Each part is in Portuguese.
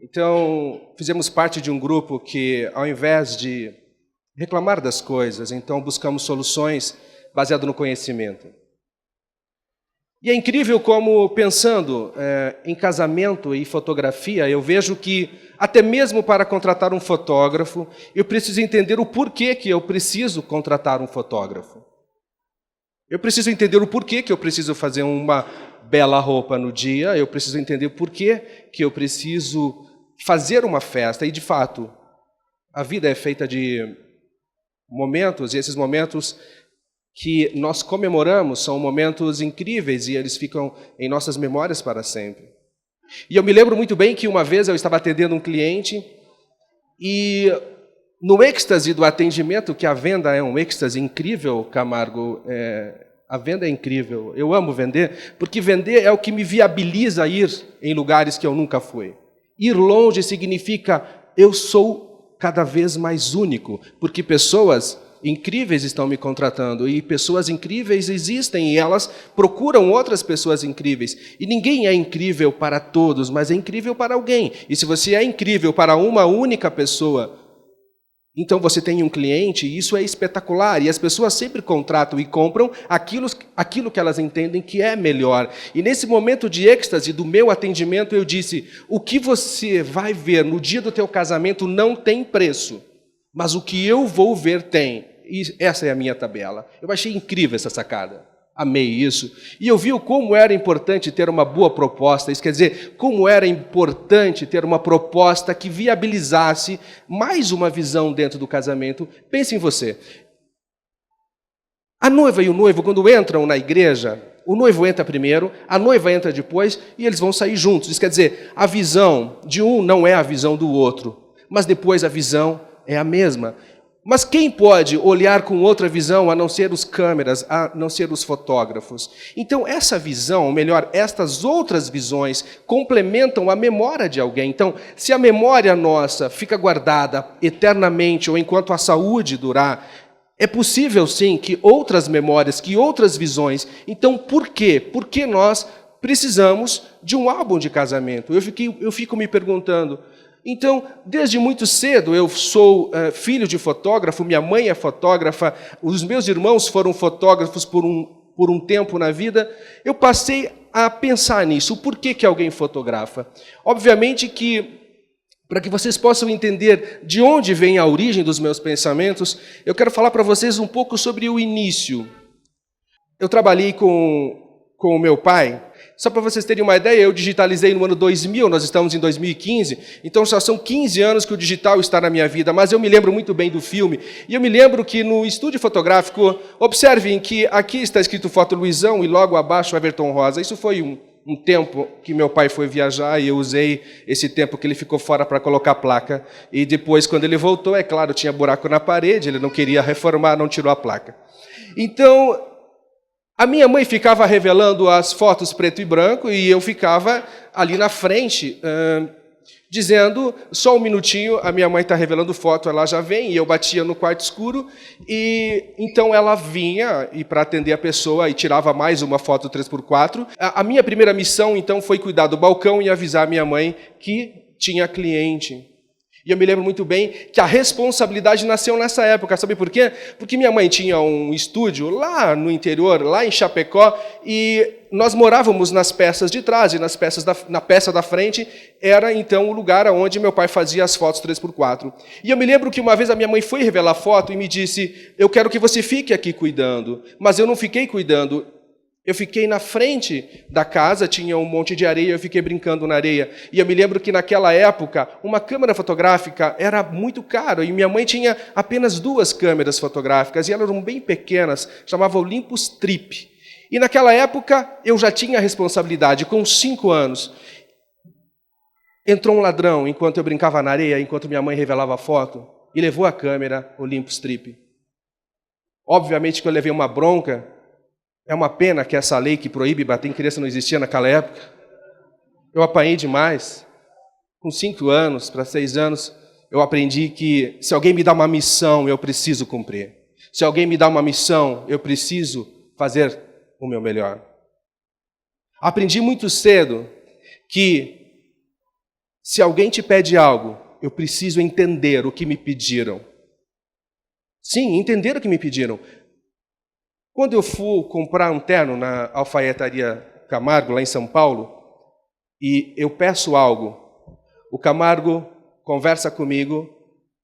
Então, fizemos parte de um grupo que, ao invés de reclamar das coisas, então buscamos soluções baseadas no conhecimento. E é incrível como, pensando em casamento e fotografia, eu vejo que, até mesmo para contratar um fotógrafo, eu preciso entender o porquê que eu preciso contratar um fotógrafo. Eu preciso entender o porquê que eu preciso fazer uma bela roupa no dia, eu preciso entender o porquê que eu preciso fazer uma festa. E, de fato, a vida é feita de momentos, e esses momentos que nós comemoramos são momentos incríveis e eles ficam em nossas memórias para sempre. E eu me lembro muito bem que uma vez eu estava atendendo um cliente e, no êxtase do atendimento, que a venda é um êxtase incrível, Camargo, a venda é incrível. Eu amo vender, porque vender é o que me viabiliza ir em lugares que eu nunca fui. Ir longe significa eu sou cada vez mais único, porque pessoas incríveis estão me contratando, e pessoas incríveis existem, e elas procuram outras pessoas incríveis. E ninguém é incrível para todos, mas é incrível para alguém. E se você é incrível para uma única pessoa, então você tem um cliente, e isso é espetacular. E as pessoas sempre contratam e compram aquilo que elas entendem que é melhor. E nesse momento de êxtase do meu atendimento, eu disse: o que você vai ver no dia do teu casamento não tem preço, mas o que eu vou ver tem. E essa é a minha tabela. Eu achei incrível essa sacada. Amei isso. E eu vi como era importante ter uma boa proposta. Isso quer dizer, como era importante ter uma proposta que viabilizasse mais uma visão dentro do casamento. Pense em você. A noiva e o noivo, quando entram na igreja, o noivo entra primeiro, a noiva entra depois e eles vão sair juntos. Isso quer dizer, a visão de um não é a visão do outro, mas depois a visão é a mesma. Mas quem pode olhar com outra visão, a não ser os câmeras, a não ser os fotógrafos? Então, essa visão, ou melhor, estas outras visões, complementam a memória de alguém. Então, se a memória nossa fica guardada eternamente, ou enquanto a saúde durar, é possível, sim, que outras memórias, que outras visões. Então, por quê? Por que nós precisamos de um álbum de casamento? Eu fico me perguntando. Então, desde muito cedo, eu sou filho de fotógrafo, minha mãe é fotógrafa, os meus irmãos foram fotógrafos por um tempo na vida. Eu passei a pensar nisso, o porquê que alguém fotografa. Obviamente que, para que vocês possam entender de onde vem a origem dos meus pensamentos, eu quero falar para vocês um pouco sobre o início. Eu trabalhei com o meu pai. Só para vocês terem uma ideia, eu digitalizei no ano 2000, nós estamos em 2015, então já são 15 anos que o digital está na minha vida, mas eu me lembro muito bem do filme, e eu me lembro que no estúdio fotográfico, observem que aqui está escrito Foto Luizão e logo abaixo Everton Rosa. Isso foi um tempo que meu pai foi viajar e eu usei esse tempo que ele ficou fora para colocar a placa, e depois, quando ele voltou, é claro, tinha buraco na parede, ele não queria reformar, não tirou a placa. Então, a minha mãe ficava revelando as fotos preto e branco e eu ficava ali na frente, dizendo, só um minutinho, a minha mãe está revelando foto, ela já vem, e eu batia no quarto escuro, e então ela vinha e para atender a pessoa e tirava mais uma foto 3x4. A minha primeira missão, então, foi cuidar do balcão e avisar a minha mãe que tinha cliente. E eu me lembro muito bem que a responsabilidade nasceu nessa época. Sabe por quê? Porque minha mãe tinha um estúdio lá no interior, lá em Chapecó, e nós morávamos nas peças de trás, e na peça da frente era, então, o lugar onde meu pai fazia as fotos 3x4. E eu me lembro que uma vez a minha mãe foi revelar foto e me disse: eu quero que você fique aqui cuidando. Mas eu não fiquei cuidando. Eu fiquei na frente da casa, tinha um monte de areia, eu fiquei brincando na areia. E eu me lembro que naquela época, uma câmera fotográfica era muito caro, e minha mãe tinha apenas 2 câmeras fotográficas, e elas eram bem pequenas, chamava Olympus Trip. E naquela época, eu já tinha a responsabilidade, com 5 anos. Entrou um ladrão, enquanto eu brincava na areia, enquanto minha mãe revelava a foto, e levou a câmera Olympus Trip. Obviamente que eu levei uma bronca. É uma pena que essa lei que proíbe bater em criança não existia naquela época. Eu apanhei demais. Com 5 anos para 6 anos, eu aprendi que se alguém me dá uma missão, eu preciso cumprir. Se alguém me dá uma missão, eu preciso fazer o meu melhor. Aprendi muito cedo que Se alguém te pede algo, eu preciso entender o que me pediram. Sim, entender o que me pediram. Quando eu fui comprar um terno na Alfaiataria Camargo, lá em São Paulo, e eu peço algo, o Camargo conversa comigo,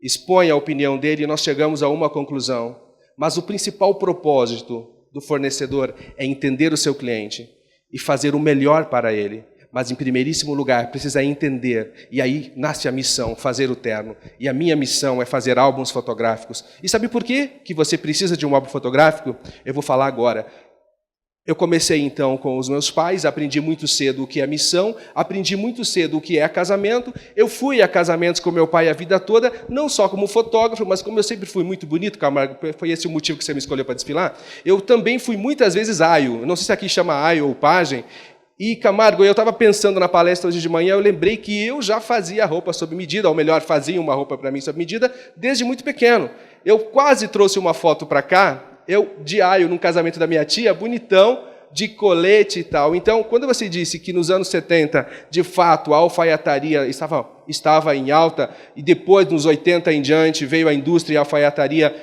expõe a opinião dele e nós chegamos a uma conclusão. Mas o principal propósito do fornecedor é entender o seu cliente e fazer o melhor para ele. Mas, em primeiríssimo lugar, precisa entender. E aí nasce a missão, fazer o terno. E a minha missão é fazer álbuns fotográficos. E sabe por quê que você precisa de um álbum fotográfico? Eu vou falar agora. Eu comecei, então, com os meus pais, aprendi muito cedo o que é missão, aprendi muito cedo o que é casamento. Eu fui a casamentos com meu pai a vida toda, não só como fotógrafo, mas como eu sempre fui muito bonito, Camargo, foi esse o motivo que você me escolheu para desfilar, eu também fui muitas vezes aio. Não sei se aqui chama aio ou pajem. E, Camargo, eu estava pensando na palestra hoje de manhã, eu lembrei que eu já fazia roupa sob medida, ou melhor, fazia uma roupa para mim sob medida, desde muito pequeno. Eu quase trouxe uma foto para cá, eu de aio num casamento da minha tia, bonitão, de colete e tal. Então, quando você disse que nos anos 70, de fato, a alfaiataria estava em alta, e depois, nos 80 em diante, veio a indústria e a alfaiataria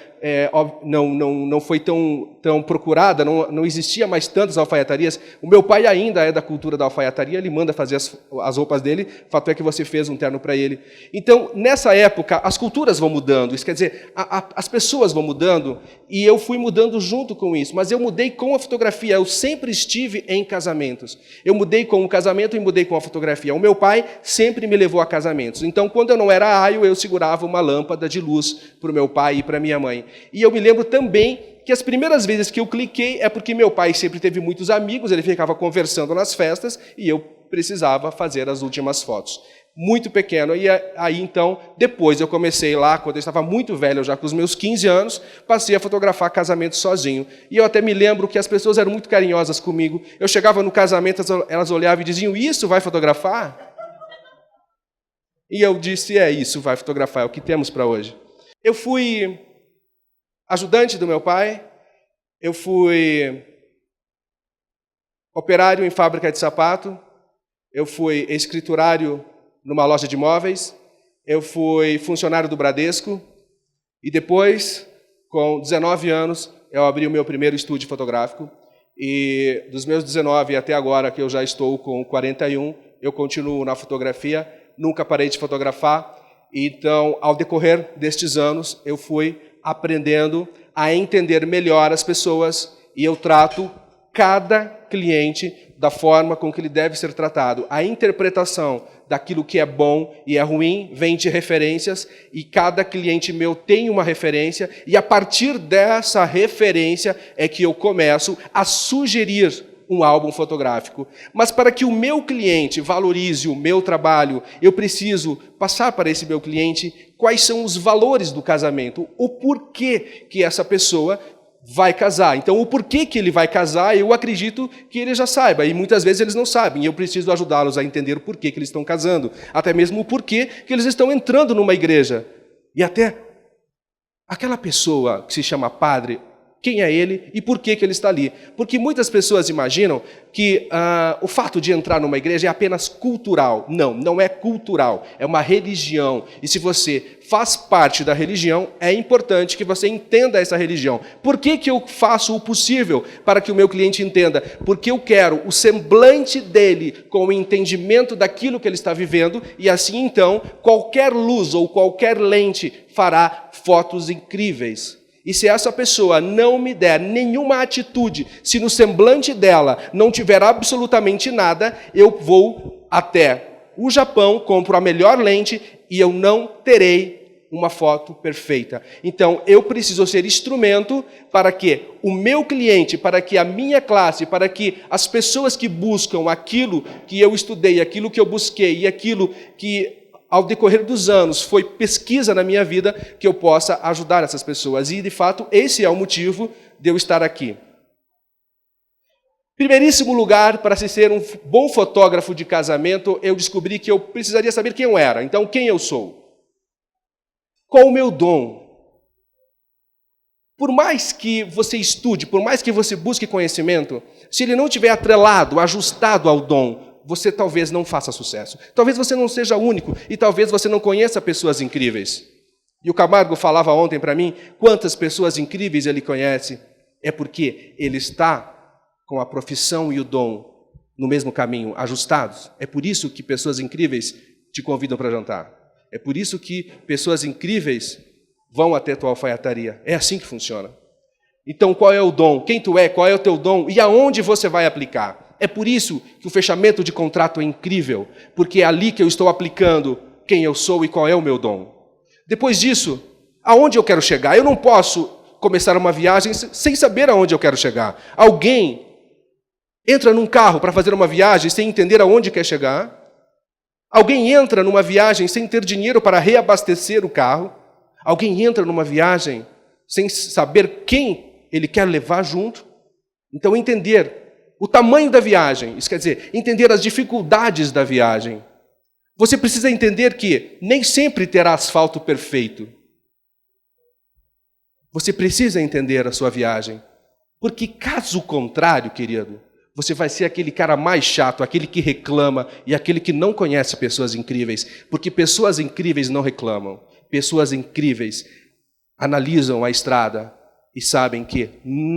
não foi tão procurada, não existia mais tantas alfaiatarias. O meu pai ainda é da cultura da alfaiataria, ele manda fazer as roupas dele, fato é que você fez um terno para ele. Então, nessa época, as culturas vão mudando, isso quer dizer, as pessoas vão mudando, e eu fui mudando junto com isso, mas eu mudei com a fotografia, eu sempre estive em casamentos. Eu mudei com o casamento e mudei com a fotografia. O meu pai sempre me levou a casamentos. Então, quando eu não era aio, eu segurava uma lâmpada de luz para o meu pai e para minha mãe. E eu me lembro também que as primeiras vezes que eu cliquei é porque meu pai sempre teve muitos amigos, ele ficava conversando nas festas e eu precisava fazer as últimas fotos. Muito pequeno. E aí, então, depois eu comecei lá, quando eu estava muito velho, já com os meus 15 anos, passei a fotografar casamentos sozinho. E eu até me lembro que as pessoas eram muito carinhosas comigo. Eu chegava no casamento, elas olhavam e diziam, isso vai fotografar? E eu disse, isso vai fotografar, é o que temos para hoje. Eu fui ajudante do meu pai, eu fui operário em fábrica de sapato, eu fui escriturário numa loja de imóveis, eu fui funcionário do Bradesco, e depois, com 19 anos, eu abri o meu primeiro estúdio fotográfico, e dos meus 19 até agora, que eu já estou com 41, eu continuo na fotografia, nunca parei de fotografar. Então, ao decorrer destes anos, eu fui aprendendo a entender melhor as pessoas e eu trato cada cliente da forma com que ele deve ser tratado. A interpretação daquilo que é bom e é ruim vem de referências e cada cliente meu tem uma referência e a partir dessa referência é que eu começo a sugerir um álbum fotográfico. Mas para que o meu cliente valorize o meu trabalho, eu preciso passar para esse meu cliente quais são os valores do casamento, o porquê que essa pessoa vai casar. Então, o porquê que ele vai casar, eu acredito que ele já saiba, e muitas vezes eles não sabem, e eu preciso ajudá-los a entender o porquê que eles estão casando, até mesmo o porquê que eles estão entrando numa igreja. E até aquela pessoa que se chama padre, quem é ele e por que ele está ali. Porque muitas pessoas imaginam que o fato de entrar numa igreja é apenas cultural. Não, não é cultural, é uma religião. E se você faz parte da religião, é importante que você entenda essa religião. Por que eu faço o possível para que o meu cliente entenda? Porque eu quero o semblante dele com o entendimento daquilo que ele está vivendo e assim, então, qualquer luz ou qualquer lente fará fotos incríveis. E se essa pessoa não me der nenhuma atitude, se no semblante dela não tiver absolutamente nada, eu vou até o Japão, compro a melhor lente e eu não terei uma foto perfeita. Então, eu preciso ser instrumento para que o meu cliente, para que a minha classe, para que as pessoas que buscam aquilo que eu estudei, aquilo que eu busquei e aquilo que ao decorrer dos anos, foi pesquisa na minha vida que eu possa ajudar essas pessoas. E, de fato, esse é o motivo de eu estar aqui. Primeiríssimo lugar, para se ser um bom fotógrafo de casamento, eu descobri que eu precisaria saber quem eu era. Então, quem eu sou? Qual o meu dom? Por mais que você estude, por mais que você busque conhecimento, se ele não estiver atrelado, ajustado ao dom, você talvez não faça sucesso. Talvez você não seja único e talvez você não conheça pessoas incríveis. E o Camargo falava ontem para mim quantas pessoas incríveis ele conhece. É porque ele está com a profissão e o dom no mesmo caminho, ajustados. É por isso que pessoas incríveis te convidam para jantar. É por isso que pessoas incríveis vão até a tua alfaiataria. É assim que funciona. Então, qual é o dom? Quem tu é? Qual é o teu dom? E aonde você vai aplicar? É por isso que o fechamento de contrato é incrível, porque é ali que eu estou aplicando quem eu sou e qual é o meu dom. Depois disso, aonde eu quero chegar? Eu não posso começar uma viagem sem saber aonde eu quero chegar. Alguém entra num carro para fazer uma viagem sem entender aonde quer chegar? Alguém entra numa viagem sem ter dinheiro para reabastecer o carro? Alguém entra numa viagem sem saber quem ele quer levar junto? Então, entender o tamanho da viagem, isso quer dizer, entender as dificuldades da viagem. Você precisa entender que nem sempre terá asfalto perfeito. Você precisa entender a sua viagem. Porque caso contrário, querido, você vai ser aquele cara mais chato, aquele que reclama e aquele que não conhece pessoas incríveis. Porque pessoas incríveis não reclamam. Pessoas incríveis analisam a estrada e sabem que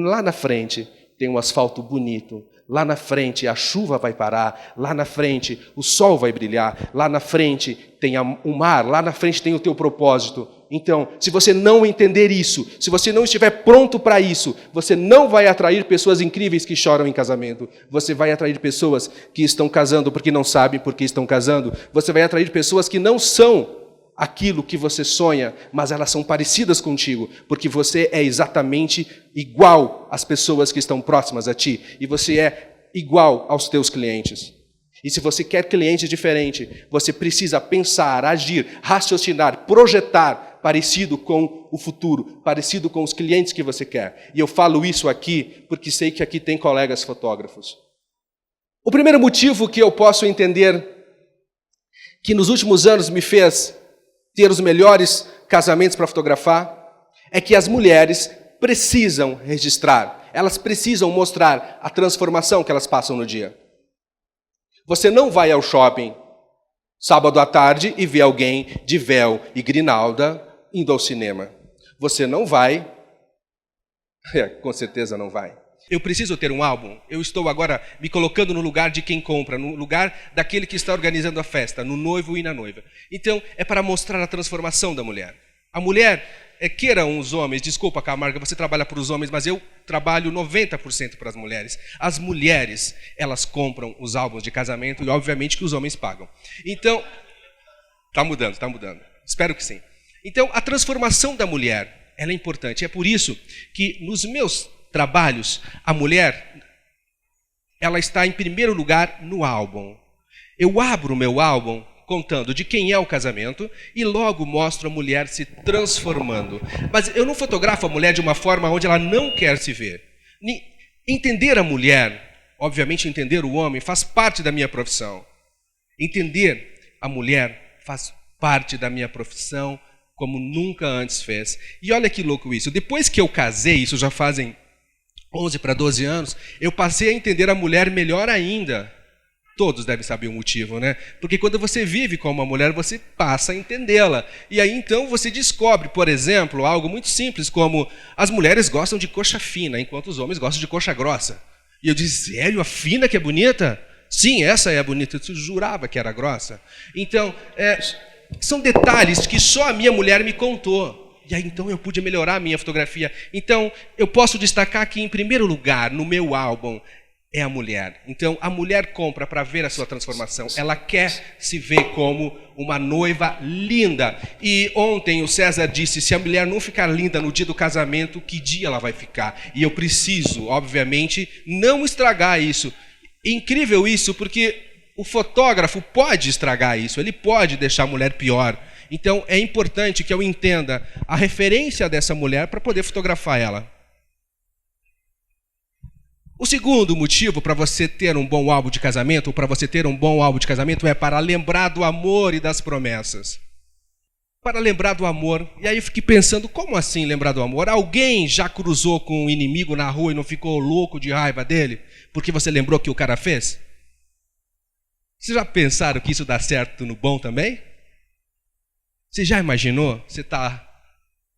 lá na frente tem um asfalto bonito, lá na frente a chuva vai parar, lá na frente o sol vai brilhar, lá na frente tem o mar, lá na frente tem o teu propósito. Então, se você não entender isso, se você não estiver pronto para isso, você não vai atrair pessoas incríveis que choram em casamento. Você vai atrair pessoas que estão casando porque não sabem por que estão casando. Você vai atrair pessoas que não são aquilo que você sonha, mas elas são parecidas contigo, porque você é exatamente igual às pessoas que estão próximas a ti, e você é igual aos teus clientes. E se você quer cliente diferente, você precisa pensar, agir, raciocinar, projetar parecido com o futuro, parecido com os clientes que você quer. E eu falo isso aqui porque sei que aqui tem colegas fotógrafos. O primeiro motivo que eu posso entender que nos últimos anos me fez ter os melhores casamentos para fotografar, é que as mulheres precisam registrar, elas precisam mostrar a transformação que elas passam no dia. Você não vai ao shopping sábado à tarde e vê alguém de véu e grinalda indo ao cinema. Você não vai, com certeza não vai. Eu preciso ter um álbum. Eu estou agora me colocando no lugar de quem compra, no lugar daquele que está organizando a festa, no noivo e na noiva. Então, é para mostrar a transformação da mulher. A mulher, queiram os homens, desculpa, Camargo, você trabalha para os homens, mas eu trabalho 90% para as mulheres. As mulheres, elas compram os álbuns de casamento e, obviamente, que os homens pagam. Então, está mudando. Espero que sim. Então, a transformação da mulher, ela é importante. É por isso que nos meus trabalhos, a mulher, ela está em primeiro lugar no álbum. Eu abro o meu álbum contando de quem é o casamento e logo mostro a mulher se transformando. Mas eu não fotografo a mulher de uma forma onde ela não quer se ver. Entender a mulher, obviamente entender o homem, faz parte da minha profissão. Entender a mulher faz parte da minha profissão como nunca antes fez. E olha que louco isso. Depois que eu casei, isso já fazem 11 para 12 anos, eu passei a entender a mulher melhor ainda. Todos devem saber o motivo, né? Porque quando você vive com uma mulher, você passa a entendê-la. E aí, então, você descobre, por exemplo, algo muito simples, como as mulheres gostam de coxa fina, enquanto os homens gostam de coxa grossa. E eu disse, sério, a fina que é bonita? Sim, essa é a bonita. Eu jurava que era grossa. Então, são detalhes que só a minha mulher me contou. E aí, então, eu pude melhorar a minha fotografia. Então, eu posso destacar que, em primeiro lugar, no meu álbum, é a mulher. Então, a mulher compra para ver a sua transformação. Ela quer se ver como uma noiva linda. E ontem o César disse, se a mulher não ficar linda no dia do casamento, que dia ela vai ficar? E eu preciso, obviamente, não estragar isso. Incrível isso, porque o fotógrafo pode estragar isso. Ele pode deixar a mulher pior. Então, é importante que eu entenda a referência dessa mulher para poder fotografar ela. O segundo motivo para você ter um bom álbum de casamento, ou para você ter um bom álbum de casamento, é para lembrar do amor e das promessas. Para lembrar do amor. E aí eu fiquei pensando, como assim lembrar do amor? Alguém já cruzou com um inimigo na rua e não ficou louco de raiva dele? Porque você lembrou que o cara fez? Vocês já pensaram que isso dá certo no bom também? Você já imaginou? Você está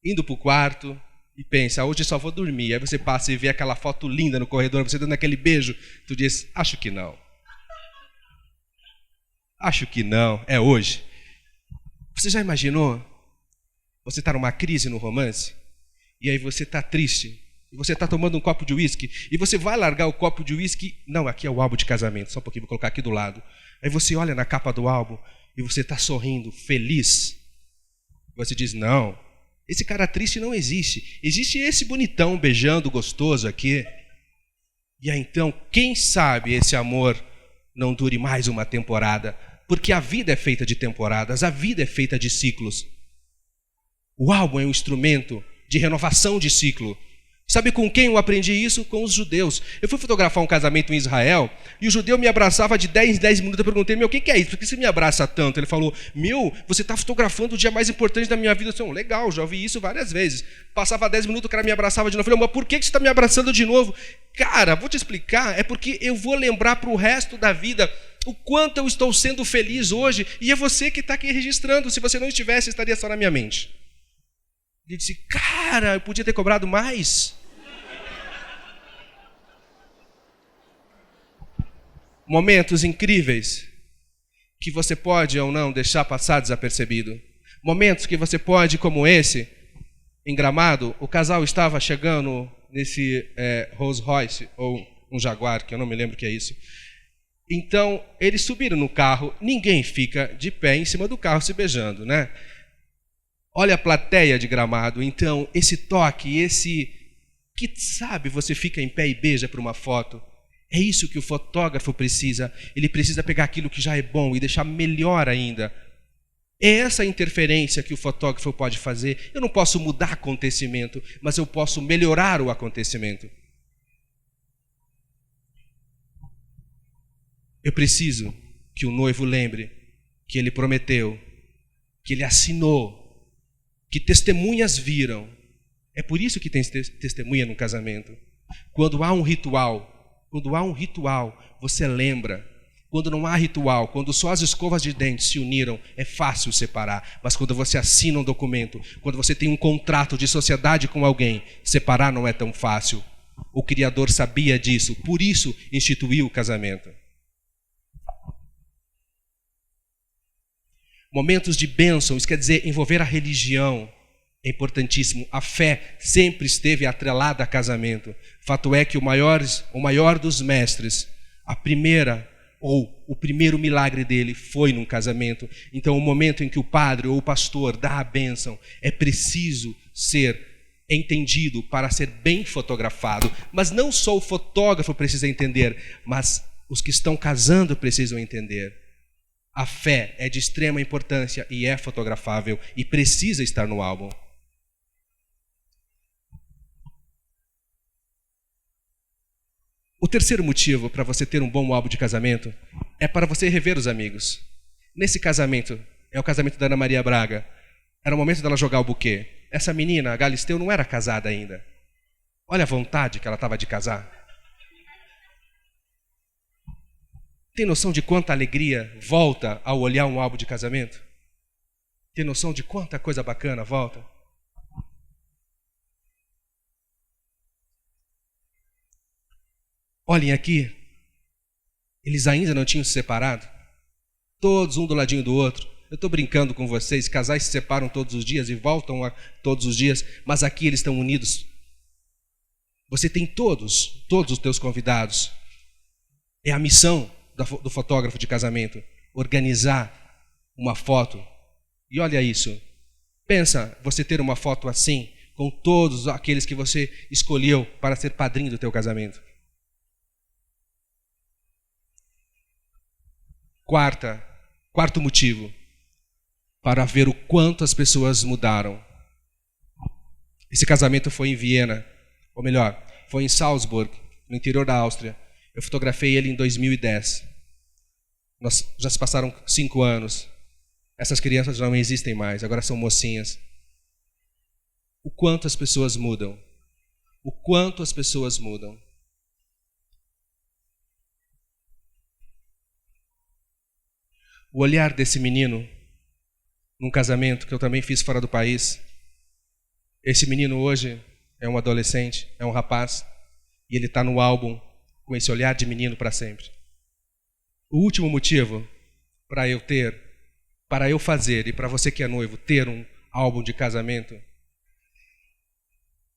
indo para o quarto e pensa, hoje só vou dormir. Aí você passa e vê aquela foto linda no corredor, você dando aquele beijo. Tu diz, acho que não. Acho que não, é hoje. Você já imaginou? Você está numa crise no romance, e aí você está triste, e você está tomando um copo de uísque, e você vai largar o copo de uísque. Não, aqui é o álbum de casamento, só um pouquinho, vou colocar aqui do lado. Aí você olha na capa do álbum, e você está sorrindo, feliz. Você diz, não, esse cara triste não existe. Existe esse bonitão beijando gostoso aqui. E aí então, quem sabe esse amor não dure mais uma temporada, porque a vida é feita de temporadas, a vida é feita de ciclos. O álbum é um instrumento de renovação de ciclo. Sabe com quem eu aprendi isso? Com os judeus. Eu fui fotografar um casamento em Israel e o judeu me abraçava de 10 em 10 minutos. Eu perguntei, o que é isso? Por que você me abraça tanto? Ele falou, você está fotografando o dia mais importante da minha vida. Eu disse, legal, já ouvi isso várias vezes. Passava 10 minutos, o cara me abraçava de novo. Eu falei, mas por que você está me abraçando de novo? Cara, vou te explicar, é porque eu vou lembrar para o resto da vida o quanto eu estou sendo feliz hoje, e é você que está aqui registrando. Se você não estivesse, estaria só na minha mente. Ele disse, cara, eu podia ter cobrado mais. Momentos incríveis que você pode ou não deixar passar desapercebido. Momentos que você pode, como esse, em Gramado, o casal estava chegando nesse Rolls Royce, ou um Jaguar, que eu não me lembro o que é isso. Então, eles subiram no carro, ninguém fica de pé em cima do carro se beijando, né? Olha a plateia de Gramado, então, esse toque, que sabe, você fica em pé e beija para uma foto. É isso que o fotógrafo precisa. Ele precisa pegar aquilo que já é bom e deixar melhor ainda. É essa interferência que o fotógrafo pode fazer. Eu não posso mudar acontecimento, mas eu posso melhorar o acontecimento. Eu preciso que o noivo lembre que ele prometeu, que ele assinou, que testemunhas viram. É por isso que tem testemunha no casamento. Quando há um ritual, você lembra. Quando não há ritual, quando só as escovas de dentes se uniram, é fácil separar. Mas quando você assina um documento, quando você tem um contrato de sociedade com alguém, separar não é tão fácil. O Criador sabia disso, por isso instituiu o casamento. Momentos de bênção, isso quer dizer envolver a religião, é importantíssimo. A fé sempre esteve atrelada a casamento. Fato é que o maior dos mestres, o primeiro milagre dele foi num casamento. Então, o momento em que o padre ou o pastor dá a bênção, é preciso ser entendido para ser bem fotografado. Mas não só o fotógrafo precisa entender, mas os que estão casando precisam entender. A fé é de extrema importância e é fotografável e precisa estar no álbum. O terceiro motivo para você ter um bom álbum de casamento é para você rever os amigos. Nesse casamento, é o casamento da Ana Maria Braga, era o momento dela jogar o buquê. Essa menina, a Galisteu, não era casada ainda. Olha a vontade que ela estava de casar. Tem noção de quanta alegria volta ao olhar um álbum de casamento? Tem noção de quanta coisa bacana volta? Olhem aqui, eles ainda não tinham se separado, todos um do ladinho do outro. Eu estou brincando com vocês, casais se separam todos os dias e voltam todos os dias, mas aqui eles estão unidos. Você tem todos os teus convidados. É a missão do fotógrafo de casamento, organizar uma foto. E olha isso, pensa você ter uma foto assim, com todos aqueles que você escolheu para ser padrinho do teu casamento. Quarto motivo, para ver o quanto as pessoas mudaram. Esse casamento foi em Viena, ou melhor, foi em Salzburg, no interior da Áustria. Eu fotografei ele em 2010. Já se passaram 5 anos. Essas crianças não existem mais, agora são mocinhas. O quanto as pessoas mudam. O quanto as pessoas mudam. o olhar desse menino num casamento que eu também fiz fora do país. Esse menino hoje é um adolescente, é um rapaz, e ele está no álbum com esse olhar de menino para sempre. O último motivo para eu fazer, e para você que é noivo, ter um álbum de casamento,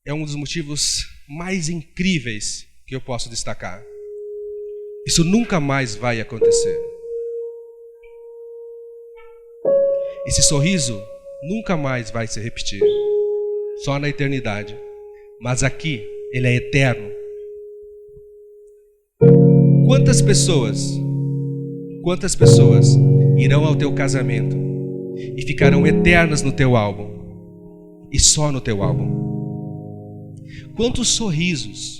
é um dos motivos mais incríveis que eu posso destacar. Isso nunca mais vai acontecer. Esse sorriso nunca mais vai se repetir. Só na eternidade. Mas aqui, ele é eterno. Quantas pessoas irão ao teu casamento e ficarão eternas no teu álbum? E só no teu álbum. Quantos sorrisos.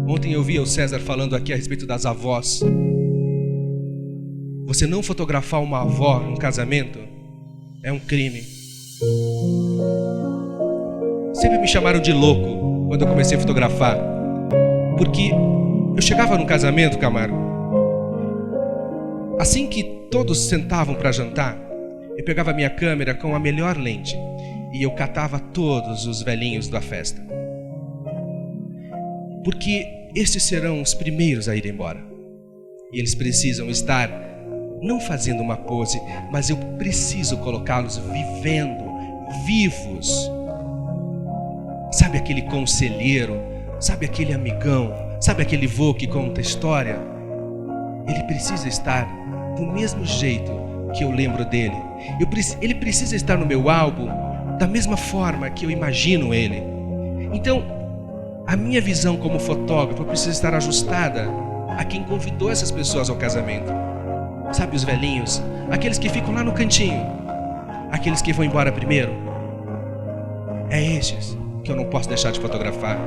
Ontem eu vi o César falando aqui a respeito das avós. Você não fotografar uma avó num casamento é um crime. Sempre me chamaram de louco quando eu comecei a fotografar, porque eu chegava num casamento, Camargo, assim que todos sentavam para jantar, eu pegava a minha câmera com a melhor lente e eu catava todos os velhinhos da festa, porque estes serão os primeiros a ir embora e eles precisam estar não fazendo uma pose, mas eu preciso colocá-los vivendo, vivos. Sabe aquele conselheiro, sabe aquele amigão, sabe aquele vô que conta história? Ele precisa estar do mesmo jeito que eu lembro dele. Ele precisa estar no meu álbum da mesma forma que eu imagino ele. Então, a minha visão como fotógrafo precisa estar ajustada a quem convidou essas pessoas ao casamento. Sabe os velhinhos? Aqueles que ficam lá no cantinho. Aqueles que vão embora primeiro. É estes que eu não posso deixar de fotografar.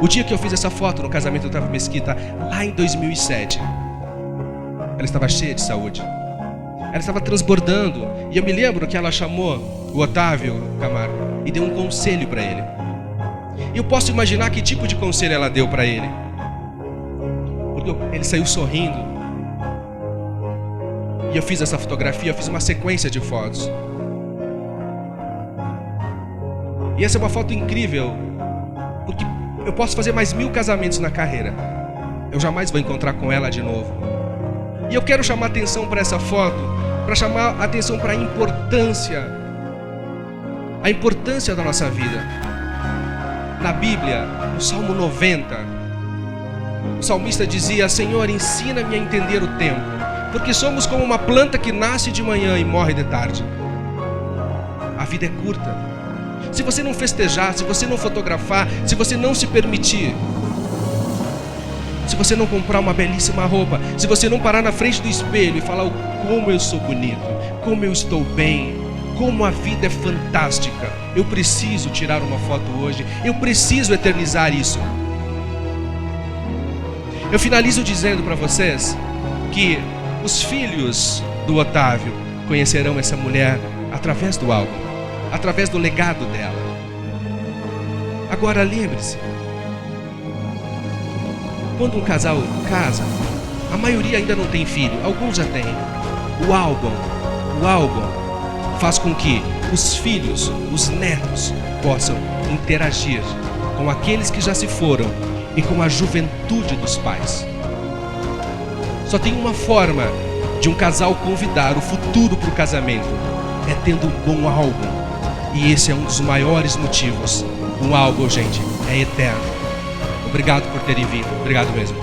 O dia que eu fiz essa foto no casamento do Otávio Mesquita, lá em 2007, ela estava cheia de saúde. Ela estava transbordando. E eu me lembro que ela chamou o Otávio Camargo e deu um conselho para ele. E eu posso imaginar que tipo de conselho ela deu para ele. Porque ele saiu sorrindo. E eu fiz essa fotografia, eu fiz uma sequência de fotos. E essa é uma foto incrível, porque eu posso fazer mais 1000 casamentos na carreira. Eu jamais vou encontrar com ela de novo. E eu quero chamar atenção para essa foto, para chamar atenção para a importância da nossa vida. Na Bíblia, no Salmo 90, o salmista dizia: Senhor, ensina-me a entender o tempo, porque somos como uma planta que nasce de manhã e morre de tarde. A vida é curta. Se você não festejar, se você não fotografar, se você não se permitir, se você não comprar uma belíssima roupa, se você não parar na frente do espelho e falar como eu sou bonito, como eu estou bem, como a vida é fantástica, eu preciso tirar uma foto hoje, eu preciso eternizar isso. Eu finalizo dizendo para vocês que os filhos do Otávio conhecerão essa mulher através do álbum, através do legado dela. Agora lembre-se, quando um casal casa, a maioria ainda não tem filho, alguns já têm. O álbum faz com que os filhos, os netos, possam interagir com aqueles que já se foram e com a juventude dos pais. Só tem uma forma de um casal convidar o futuro para o casamento, é tendo um bom álbum. E esse é um dos maiores motivos. Um álbum, gente, é eterno. Obrigado por terem vindo. Obrigado mesmo.